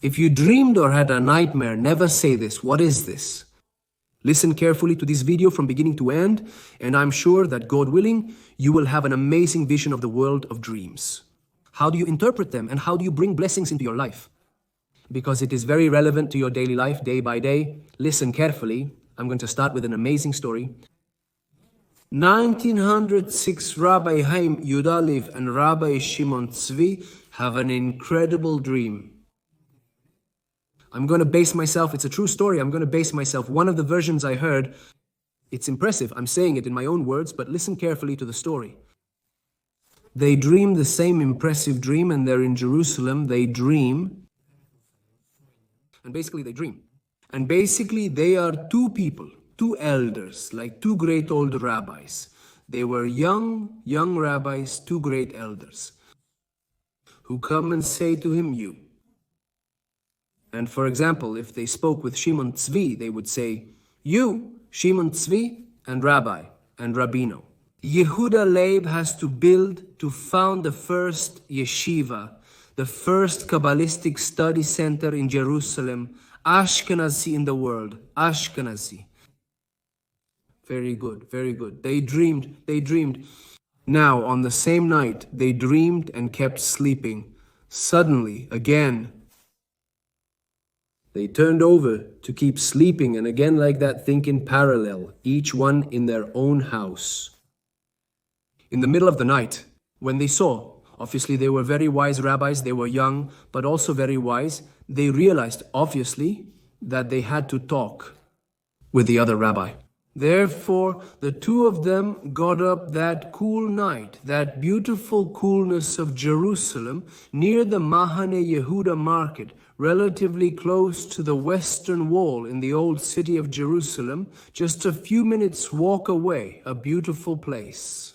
If you dreamed or had a nightmare, never say this. What is this? Listen carefully to this video from beginning to end, and I'm sure that, God willing, you will have an amazing vision of the world of dreams. How do you interpret them, and how do you bring blessings into your life? Because it is very relevant to your daily life, day by day. Listen carefully. I'm going to start with an amazing story. 1906, Rabbi Chaim Yudaliv and Rabbi Shimon Tzvi have an incredible dream. I'm going to base myself, it's a true story, I'm going to base myself. One of the versions I heard, it's impressive, I'm saying it in my own words, but listen carefully to the story. They dream the same impressive dream, and they're in Jerusalem, they dream. And basically they dream. And basically they are two people, two elders, like two great old rabbis. They were young rabbis, two great elders, who come and say to him, you. And for example, if they spoke with Shimon Tzvi, they would say, you, Shimon Tzvi, and Rabbi, and Rabino. Yehuda Leib has to found the first yeshiva, the first Kabbalistic study center in Jerusalem, Ashkenazi in the world, Ashkenazi. Very good, very good. They dreamed. Now, on the same night, they dreamed and kept sleeping. Suddenly, again, they turned over to keep sleeping, and again like that, think in parallel, each one in their own house. In the middle of the night, when they saw, obviously they were very wise rabbis, they were young, but also very wise, they realized, obviously, that they had to talk with the other rabbi. Therefore, the two of them got up that cool night, that beautiful coolness of Jerusalem, near the Mahane Yehuda market, relatively close to the western wall in the old city of Jerusalem, just a few minutes walk away, a beautiful place.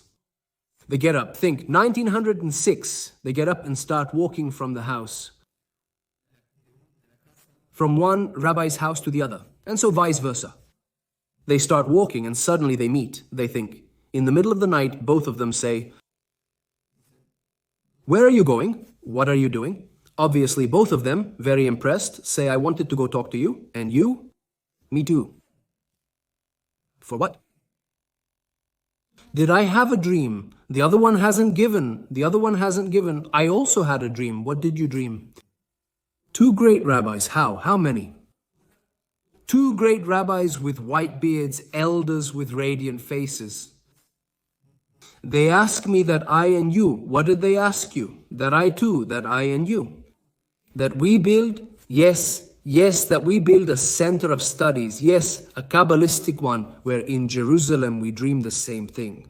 They get up, think, 1906, they get up and start walking from the house. From one rabbi's house to the other, and so vice versa. They start walking and suddenly they meet, they think. In the middle of the night, both of them say, where are you going? What are you doing? Obviously, both of them, very impressed, say, I wanted to go talk to you. And you? Me too. For what? Did I have a dream? The other one hasn't given. I also had a dream. What did you dream? Two great rabbis. How? How many? Two great rabbis with white beards, elders with radiant faces. They ask me that I and you. What did they ask you? That I too, that I and you. That we build, yes, that we build a center of studies, yes, a Kabbalistic one, where in Jerusalem we dream the same thing.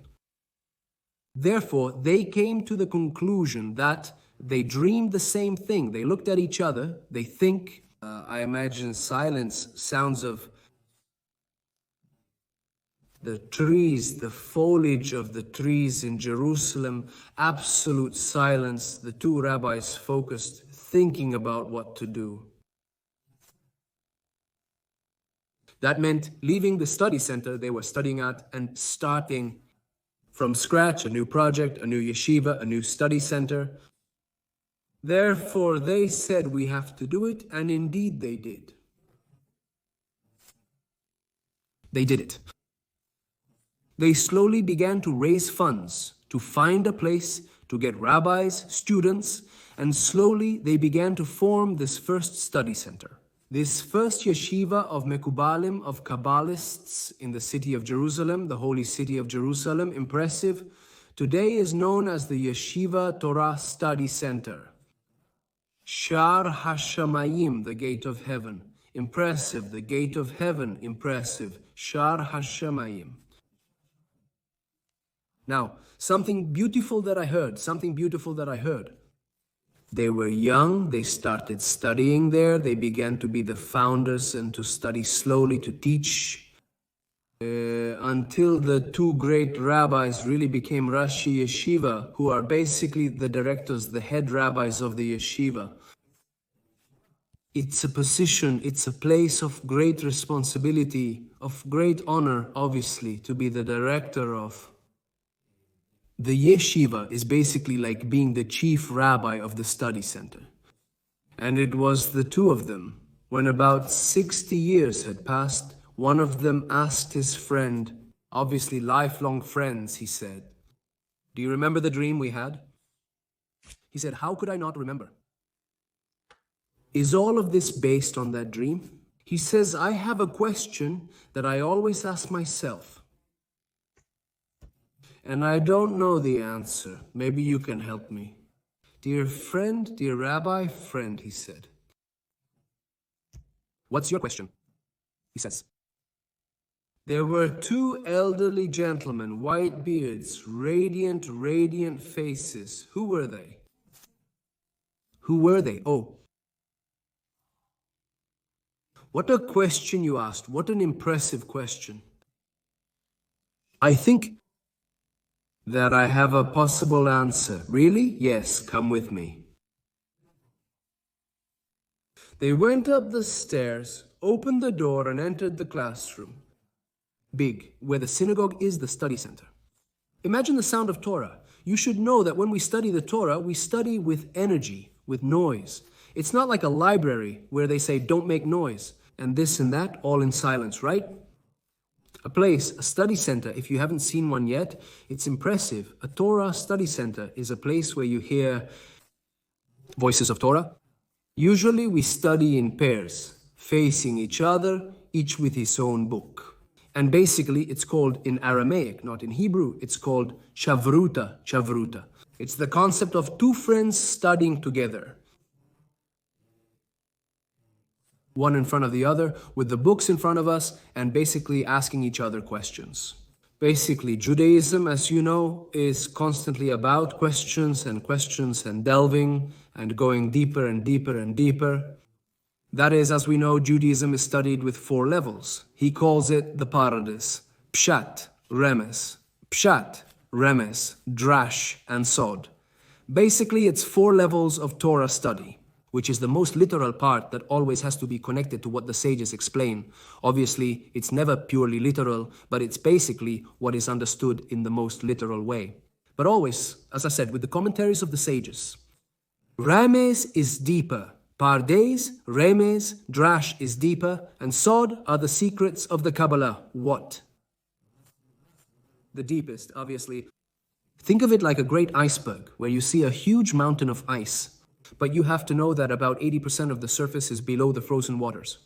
Therefore, they came to the conclusion that they dreamed the same thing. They looked at each other, they think, I imagine silence, sounds of the trees, the foliage of the trees in Jerusalem, absolute silence. The two rabbis focused, thinking about what to do. That meant leaving the study center they were studying at and starting from scratch, a new project, a new yeshiva, a new study center. Therefore, they said we have to do it, and indeed they did. They did it. They slowly began to raise funds, to find a place, to get rabbis, students, and slowly they began to form this first study center. This first yeshiva of Mekubalim, of Kabbalists in the city of Jerusalem, the holy city of Jerusalem, impressive, today is known as the Yeshiva Torah Study Center. Shar Hashamayim, the gate of heaven. Impressive, the gate of heaven, impressive. Shar Hashamayim. Now, something beautiful that I heard. They were young, they started studying there, they began to be the founders and to study slowly, to teach, until the two great rabbis really became Rashi Yeshiva, who are basically the directors, the head rabbis of the yeshiva. It's a position, it's a place of great responsibility, of great honor, obviously, to be the director of. The yeshiva is basically like being the chief rabbi of the study center. And it was the two of them. When about 60 years had passed, one of them asked his friend, obviously lifelong friends, he said, "Do you remember the dream we had?" He said, "How could I not remember?" Is all of this based on that dream? He says, "I have a question that I always ask myself, and I don't know the answer. Maybe you can help me." "Dear friend, dear rabbi, friend," he said. "What's your question?" He says. There were two elderly gentlemen, white beards, radiant, radiant faces. Who were they? Who were they? Oh. What a question you asked. What an impressive question. I think that I have a possible answer. Really? Yes, come with me. They went up the stairs, opened the door, and entered the classroom. Big, where the synagogue is the study center. Imagine the sound of Torah. You should know that when we study the Torah, we study with energy, with noise. It's not like a library where they say, don't make noise, and this and that, all in silence, right? A place, a study center, if you haven't seen one yet, it's impressive. A Torah study center is a place where you hear voices of Torah. Usually we study in pairs, facing each other, each with his own book. And basically it's called in Aramaic, not in Hebrew, it's called chavruta, chavruta. It's the concept of two friends studying together. One in front of the other, with the books in front of us, and basically asking each other questions. Basically, Judaism, as you know, is constantly about questions and delving and going deeper and deeper and deeper. That is, as we know, Judaism is studied with 4 levels. He calls it the paradis: Pshat, Remes, Pshat, Remes, Drash, and Sod. Basically, it's 4 levels of Torah study, which is the most literal part that always has to be connected to what the sages explain. Obviously, it's never purely literal, but it's basically what is understood in the most literal way. But always, as I said, with the commentaries of the sages. Rames is deeper. Pardes, Remes, Drash is deeper, and Sod are the secrets of the Kabbalah. What? The deepest, obviously. Think of it like a great iceberg, where you see a huge mountain of ice, but you have to know that about 80% of the surface is below the frozen waters.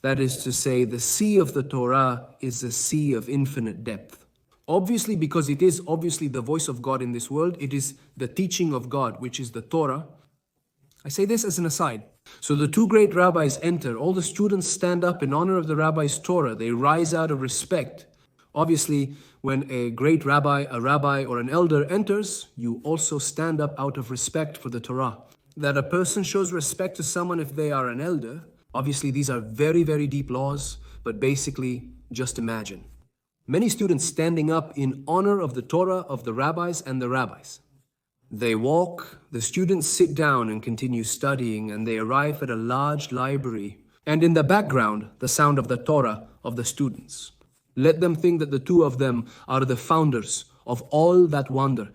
That is to say, the sea of the Torah is a sea of infinite depth. Obviously, because it is obviously the voice of God in this world, it is the teaching of God, which is the Torah. I say this as an aside. So the 2 great rabbis enter. All the students stand up in honor of the rabbi's Torah. They rise out of respect. Obviously, when a great rabbi, a rabbi, or an elder enters, you also stand up out of respect for the Torah. That a person shows respect to someone if they are an elder. Obviously, these are very, very deep laws, but basically, just imagine. Many students standing up in honor of the Torah, of the rabbis and the rabbis. They walk, the students sit down and continue studying, and they arrive at a large library. And in the background, the sound of the Torah of the students. Let them think that the 2 of them are the founders of all that wonder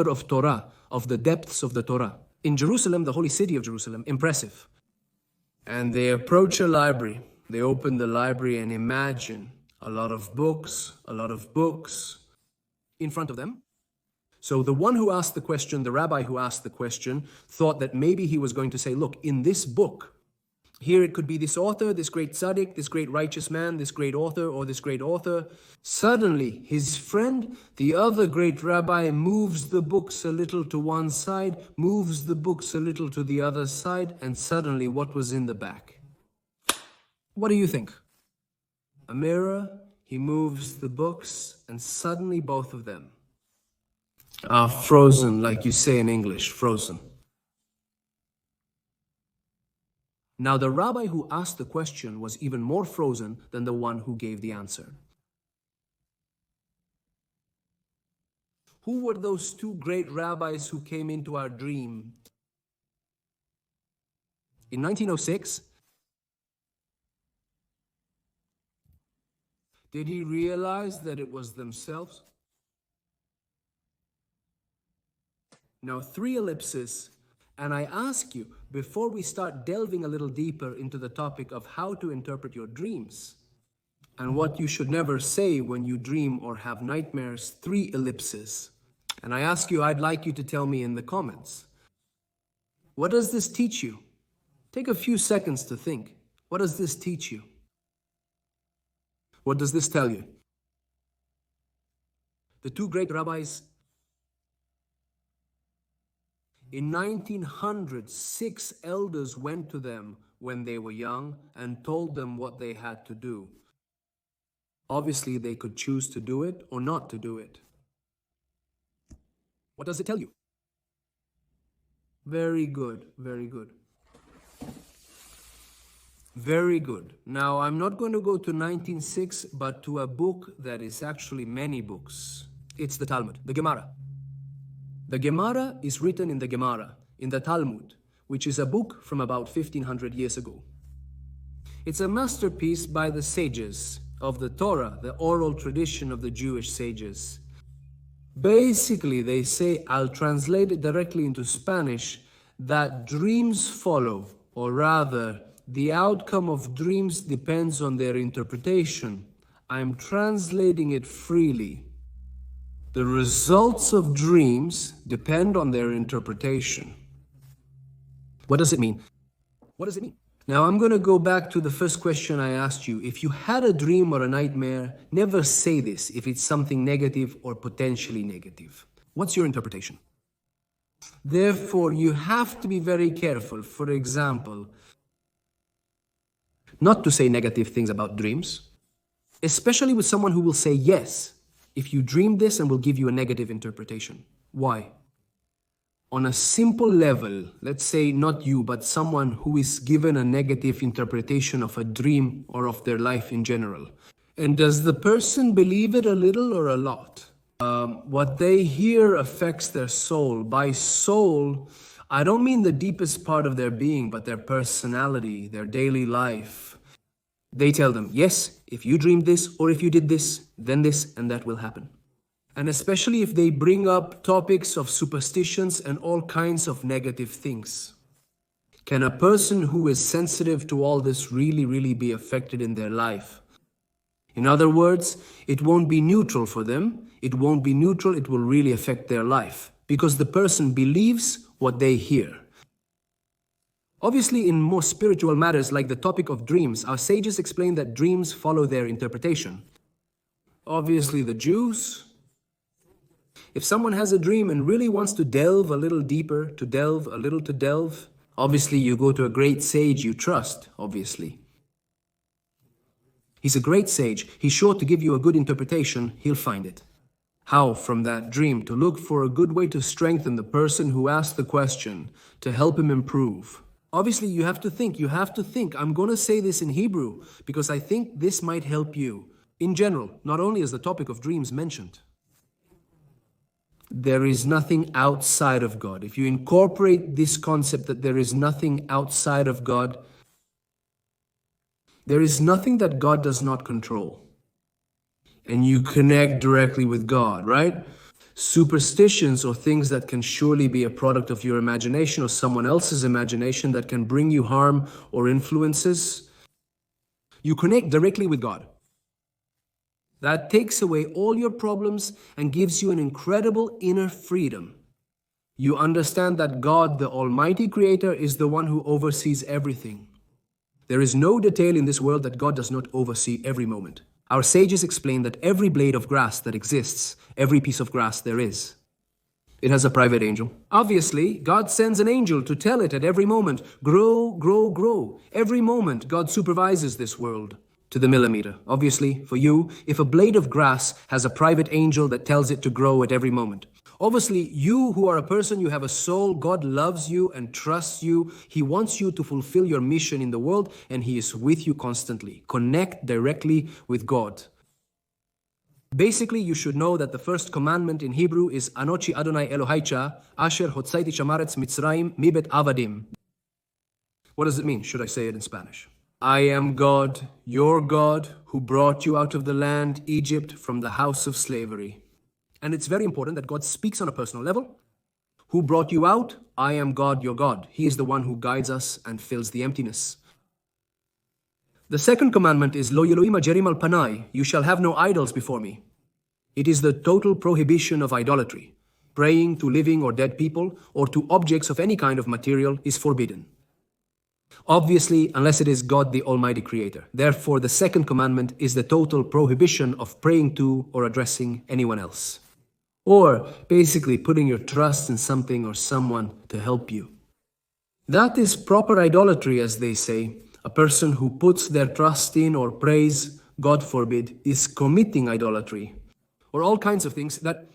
of Torah, of the depths of the Torah. In Jerusalem, the holy city of Jerusalem, impressive. And they approach a library. They open the library and imagine a lot of books in front of them. So the one who asked the question, the rabbi who asked the question, thought that maybe he was going to say, look, in this book, here it could be this author, this great tzaddik, this great righteous man, this great author, or this great author. Suddenly, his friend, the other great rabbi, moves the books a little to one side, moves the books a little to the other side, and suddenly what was in the back? What do you think? A mirror, he moves the books, and suddenly both of them are frozen, like you say in English, frozen. Now the rabbi who asked the question was even more frozen than the one who gave the answer. Who were those 2 great rabbis who came into our dream? In 1906, did he realize that it was themselves? Now 3 ellipses And I ask you, before we start delving a little deeper into the topic of how to interpret your dreams, and what you should never say when you dream or have nightmares, 3 ellipses. And I ask you, I'd like you to tell me in the comments, what does this teach you? Take a few seconds to think. What does this teach you? What does this tell you? The 2 great rabbis in 1900, 6 elders went to them when they were young and told them what they had to do. Obviously, they could choose to do it or not to do it. What does it tell you? Very good, very good. Very good. Now, I'm not going to go to 1906, but to a book that is actually many books. It's the Talmud, the Gemara. The Gemara is written in the Gemara, in the Talmud, which is a book from about 1500 years ago. It's a masterpiece by the sages of the Torah, the oral tradition of the Jewish sages. Basically, they say, I'll translate it directly into Spanish, that dreams follow, or rather, the outcome of dreams depends on their interpretation. I'm translating it freely. The results of dreams depend on their interpretation. What does it mean? What does it mean? Now, I'm going to go back to the first question I asked you. If you had a dream or a nightmare, never say this if it's something negative or potentially negative. What's your interpretation? Therefore, you have to be very careful. For example, not to say negative things about dreams, especially with someone who will say yes if you dream this and will give you a negative interpretation. Why? On a simple level, let's say not you, but someone who is given a negative interpretation of a dream or of their life in general. And does the person believe it a little or a lot? What they hear affects their soul. By soul, I don't mean the deepest part of their being, but their personality, their daily life. They tell them, yes, if you dreamed this or if you did this, then this and that will happen. And especially if they bring up topics of superstitions and all kinds of negative things. Can a person who is sensitive to all this really be affected in their life? In other words, it won't be neutral for them. It won't be neutral, it will really affect their life. Because the person believes what they hear. Obviously, in more spiritual matters like the topic of dreams, our sages explain that dreams follow their interpretation. Obviously, the Jews. If someone has a dream and really wants to delve a little deeper, to delve, obviously you go to a great sage you trust, obviously. He's a great sage. He's sure to give you a good interpretation. He'll find it. How, from that dream, to look for a good way to strengthen the person who asked the question, to help him improve. Obviously, you have to think. I'm going to say this in Hebrew because I think this might help you. In general, not only is the topic of dreams mentioned. There is nothing outside of God. If you incorporate this concept that there is nothing outside of God, there is nothing that God does not control. And you connect directly with God, right? Superstitions or things that can surely be a product of your imagination or someone else's imagination that can bring you harm or influences, you connect directly with God. That takes away all your problems and gives you an incredible inner freedom. You understand that God, the Almighty Creator, is the one who oversees everything. There is no detail in this world that God does not oversee every moment. Our sages explain that every blade of grass that exists, every piece of grass there is, it has a private angel. Obviously, God sends an angel to tell it at every moment, grow, grow, grow. Every moment, God supervises this world. To the millimeter. Obviously, for you, if a blade of grass has a private angel that tells it to grow at every moment. Obviously, you who are a person, you have a soul, God loves you and trusts you. He wants you to fulfill your mission in the world and He is with you constantly. Connect directly with God. Basically, you should know that the first commandment in Hebrew is Anochi Adonai Elohaicha Asher Hotzaiti Shamaretz Mitzrayim Mibet Avadim. What does it mean? Should I say it in Spanish? I am God, your God, who brought you out of the land, Egypt, from the house of slavery. And it's very important that God speaks on a personal level. Who brought you out? I am God, your God. He is the one who guides us and fills the emptiness. The second commandment is Lo Elohim Ajerim al Panai. You shall have no idols before me. It is the total prohibition of idolatry. Praying to living or dead people or to objects of any kind of material is forbidden. Obviously, unless it is God the Almighty Creator. Therefore, the second commandment is the total prohibition of praying to or addressing anyone else. Or basically putting your trust in something or someone to help you. That is proper idolatry, as they say. A person who puts their trust in or prays, God forbid, is committing idolatry. Or all kinds of things that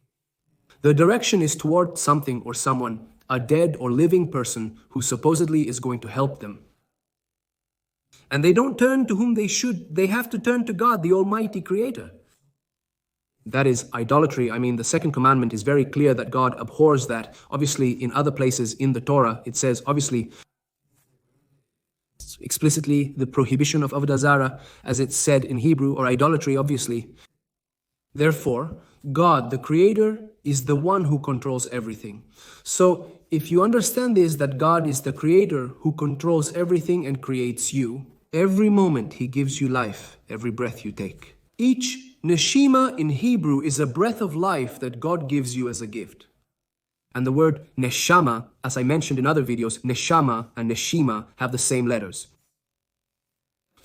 the direction is toward something or someone, a dead or living person who supposedly is going to help them. And they don't turn to whom they should. They have to turn to God, the Almighty Creator. That is idolatry. I mean, the second commandment is very clear that God abhors that. Obviously, in other places in the Torah, it says, obviously, explicitly, the prohibition of Avodah Zarah, as it's said in Hebrew, or idolatry, obviously. Therefore, God, the Creator, is the one who controls everything. So, if you understand this, that God is the Creator who controls everything and creates you, every moment He gives you life, every breath you take. Each neshima in Hebrew is a breath of life that God gives you as a gift. And the word neshama, as I mentioned in other videos, neshama and neshima have the same letters.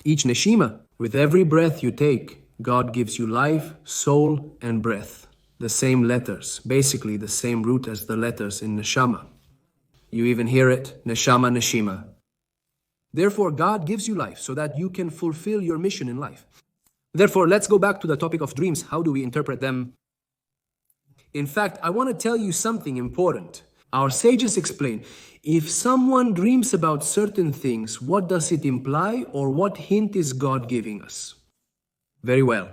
Each neshima, with every breath you take, God gives you life, soul, and breath. The same letters, basically the same root as the letters in neshama. You even hear it, neshama, neshima. Therefore, God gives you life so that you can fulfill your mission in life. Therefore, let's go back to the topic of dreams. How do we interpret them? In fact, I want to tell you something important. Our sages explain, if someone dreams about certain things, what does it imply or what hint is God giving us? Very well.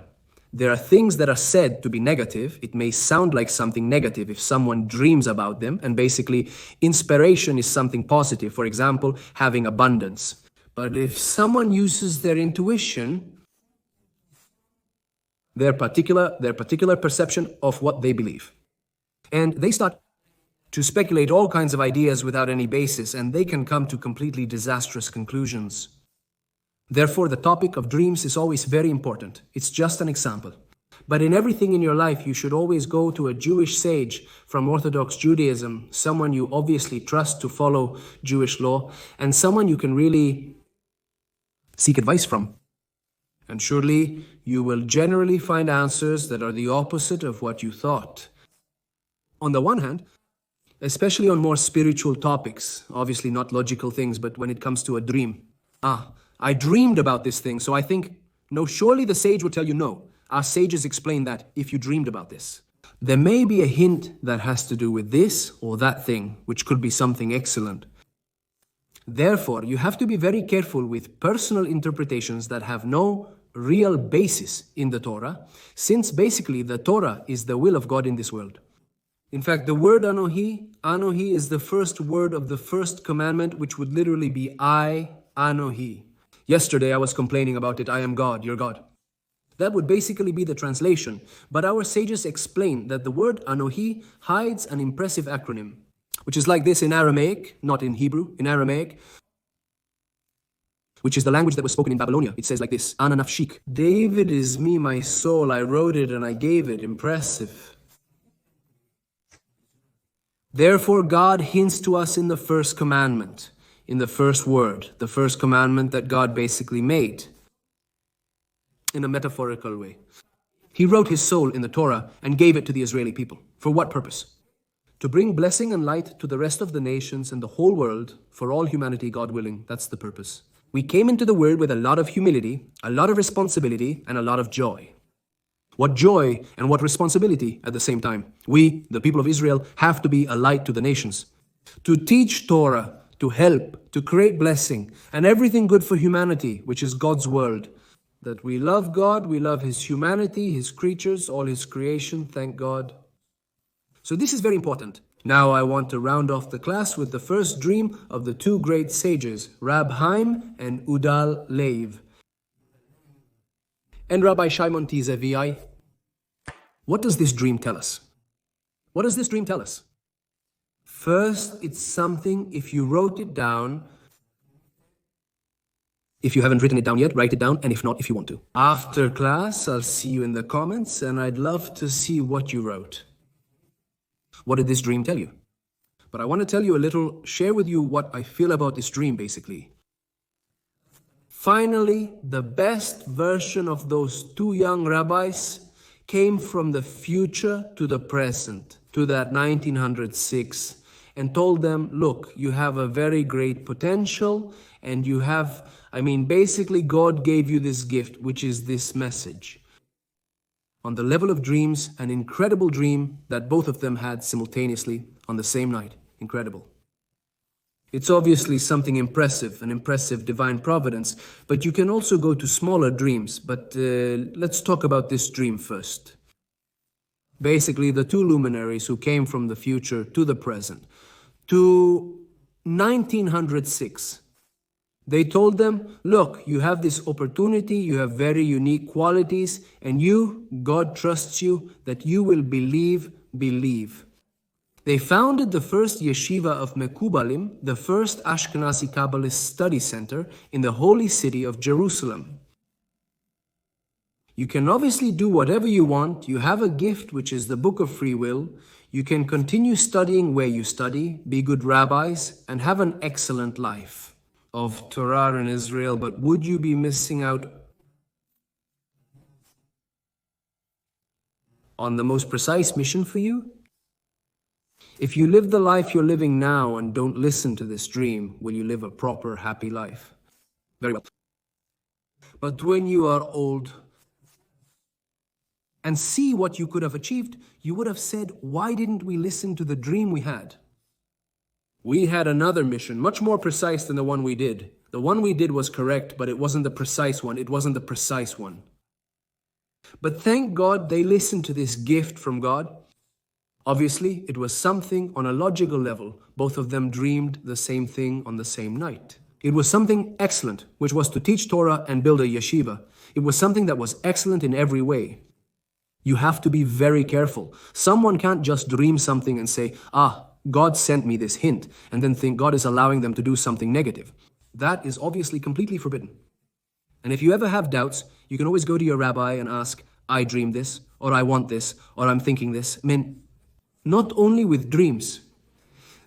There are things that are said to be negative. It may sound like something negative if someone dreams about them, and basically inspiration is something positive. For example, having abundance. But if someone uses their intuition, their particular perception of what they believe, and they start to speculate all kinds of ideas without any basis, and they can come to completely disastrous conclusions. Therefore, the topic of dreams is always very important. It's just an example. But in everything in your life, you should always go to a Jewish sage from Orthodox Judaism, someone you obviously trust to follow Jewish law, and someone you can really seek advice from. And surely, you will generally find answers that are the opposite of what you thought. On the one hand, especially on more spiritual topics, obviously not logical things, but when it comes to a dream. I dreamed about this thing, so I think, no, surely the sage would tell you no. Our sages explain that if you dreamed about this. There may be a hint that has to do with this or that thing, which could be something excellent. Therefore, you have to be very careful with personal interpretations that have no real basis in the Torah, since basically the Torah is the will of God in this world. In fact, the word Anohi is the first word of the first commandment, which would literally be I, Anohi. Yesterday I was complaining about it, I am God, your God. That would basically be the translation, but our sages explain that the word Anohi hides an impressive acronym, which is like this in Aramaic, not in Hebrew, in Aramaic, which is the language that was spoken in Babylonia. It says like this, Ana nafshik. David is me, my soul, I wrote it and I gave it. Impressive. Therefore, God hints to us in the first commandment, in the first word, the first commandment that God basically made, in a metaphorical way. He wrote his soul in the Torah and gave it to the Israeli people. For what purpose? To bring blessing and light to the rest of the nations and the whole world, for all humanity, God willing. That's the purpose. We came into the world with a lot of humility, a lot of responsibility, and a lot of joy. What joy and what responsibility at the same time. We, the people of Israel, have to be a light to the nations. To teach Torah, to help, to create blessing, and everything good for humanity, which is God's world. That we love God, we love His humanity, His creatures, all His creation, thank God. So this is very important. Now I want to round off the class with the first dream of the two great sages, Rab Haim and Udal Leib. And Rabbi Shimon Tizevi, what does this dream tell us? What does this dream tell us? First, it's something, if you wrote it down, if you haven't written it down yet, write it down, and if not, if you want to. After class, I'll see you in the comments, and I'd love to see what you wrote. What did this dream tell you? But I want to tell you a little, share with you what I feel about this dream, basically. Finally, the best version of those two young rabbis came from the future to the present, to that 1906, and told them, look, you have a very great potential, and you have, basically God gave you this gift, which is this message. On the level of dreams, an incredible dream that both of them had simultaneously on the same night. Incredible. It's obviously something impressive, an impressive divine providence, but you can also go to smaller dreams. But let's talk about this dream first. Basically, the two luminaries who came from the future to the present, to 1906, they told them, look, you have this opportunity, you have very unique qualities, and you, God trusts you, that you will believe. They founded the first Yeshiva of Mekubalim, the first Ashkenazi Kabbalist study center in the holy city of Jerusalem. You can obviously do whatever you want. You have a gift, which is the book of free will. You can continue studying where you study, be good rabbis, and have an excellent life of Torah in Israel. But would you be missing out on the most precise mission for you? If you live the life you're living now and don't listen to this dream, will you live a proper, happy life? Very well. But when you are old and see what you could have achieved, you would have said, why didn't we listen to the dream we had? We had another mission, much more precise than the one we did. The one we did was correct, but it wasn't the precise one. It wasn't the precise one. But thank God they listened to this gift from God. Obviously, it was something on a logical level. Both of them dreamed the same thing on the same night. It was something excellent, which was to teach Torah and build a yeshiva. It was something that was excellent in every way. You have to be very careful. Someone can't just dream something and say, God sent me this hint, and then think God is allowing them to do something negative. That is obviously completely forbidden. And if you ever have doubts, you can always go to your rabbi and ask, I dreamed this, or I want this, or I'm thinking this. Not only with dreams.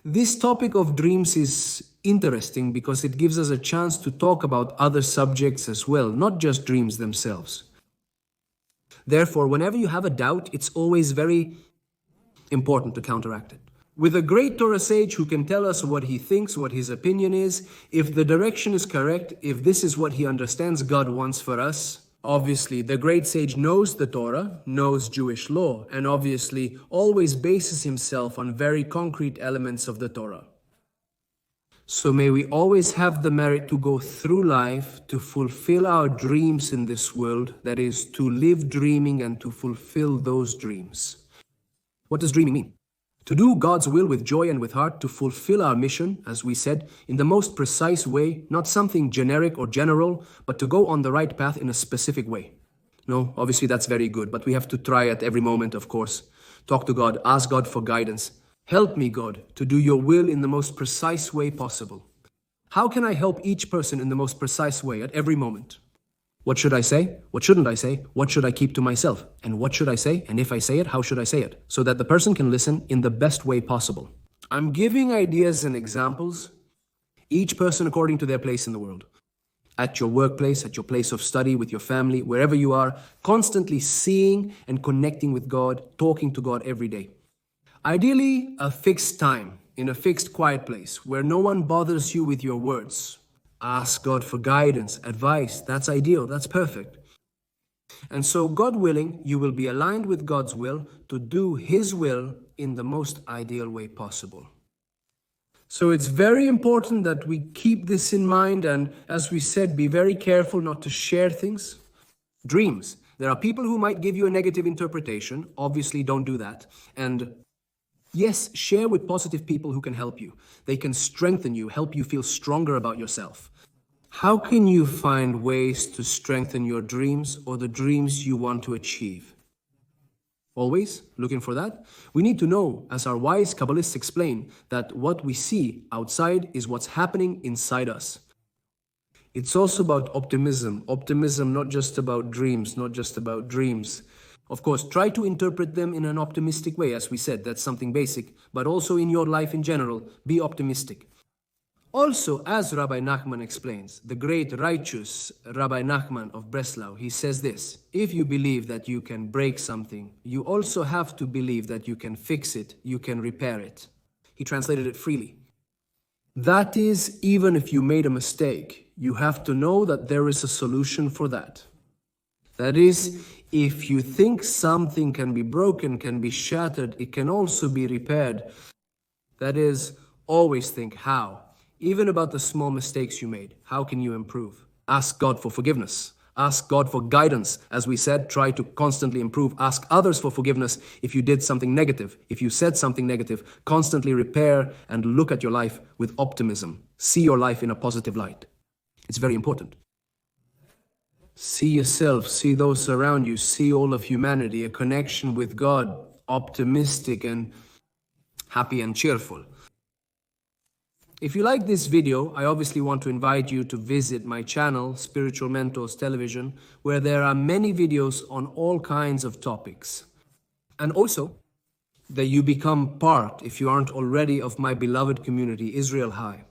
This topic of dreams is interesting because it gives us a chance to talk about other subjects as well, not just dreams themselves. Therefore, whenever you have a doubt, it's always very important to counteract it. With a great Torah sage who can tell us what he thinks, what his opinion is, if the direction is correct, if this is what he understands God wants for us, obviously, the great sage knows the Torah, knows Jewish law, and obviously always bases himself on very concrete elements of the Torah. So may we always have the merit to go through life to fulfill our dreams in this world, that is, to live dreaming and to fulfill those dreams. What does dreaming mean? To do God's will with joy and with heart, to fulfill our mission, as we said, in the most precise way, not something generic or general, but to go on the right path in a specific way. No, obviously that's very good, but we have to try at every moment, of course. Talk to God, ask God for guidance. Help me, God, to do your will in the most precise way possible. How can I help each person in the most precise way at every moment? What should I say? What shouldn't I say? What should I keep to myself? And what should I say? And if I say it, how should I say it? So that the person can listen in the best way possible. I'm giving ideas and examples, each person according to their place in the world. At your workplace, at your place of study, with your family, wherever you are, constantly seeing and connecting with God, talking to God every day. Ideally, a fixed time, in a fixed quiet place, where no one bothers you with your words. Ask God for guidance, advice. That's ideal, that's perfect. And so, God willing, you will be aligned with God's will to do His will in the most ideal way possible. So it's very important that we keep this in mind and, as we said, be very careful not to share things. Dreams. There are people who might give you a negative interpretation. Obviously, don't do that. And yes, share with positive people who can help you. They can strengthen you, help you feel stronger about yourself. How can you find ways to strengthen your dreams or the dreams you want to achieve? Always looking for that. We need to know, as our wise Kabbalists explain, that what we see outside is what's happening inside us. It's also about optimism. Optimism, not just about dreams, not just about dreams. Of course, try to interpret them in an optimistic way, as we said, that's something basic, but also in your life in general, be optimistic. Also, as Rabbi Nachman explains, the great righteous Rabbi Nachman of Breslau, he says this: if you believe that you can break something, you also have to believe that you can fix it, you can repair it. He translated it freely. That is, even if you made a mistake, you have to know that there is a solution for that. That is, if you think something can be broken, can be shattered, it can also be repaired. That is, always think how. Even about the small mistakes you made, how can you improve? Ask God for forgiveness. Ask God for guidance. As we said, try to constantly improve. Ask others for forgiveness if you did something negative. If you said something negative, constantly repair and look at your life with optimism. See your life in a positive light. It's very important. See yourself, see those around you, see all of humanity, a connection with God, optimistic and happy and cheerful. If you like this video, I obviously want to invite you to visit my channel, Spiritual Mentors Television, where there are many videos on all kinds of topics. And also, that you become part, if you aren't already, of my beloved community, Israel High.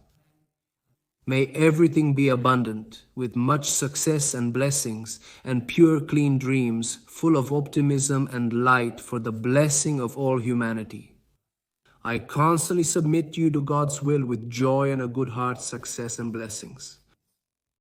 May everything be abundant, with much success and blessings, and pure, clean dreams, full of optimism and light for the blessing of all humanity. I constantly submit you to God's will with joy and a good heart, success and blessings.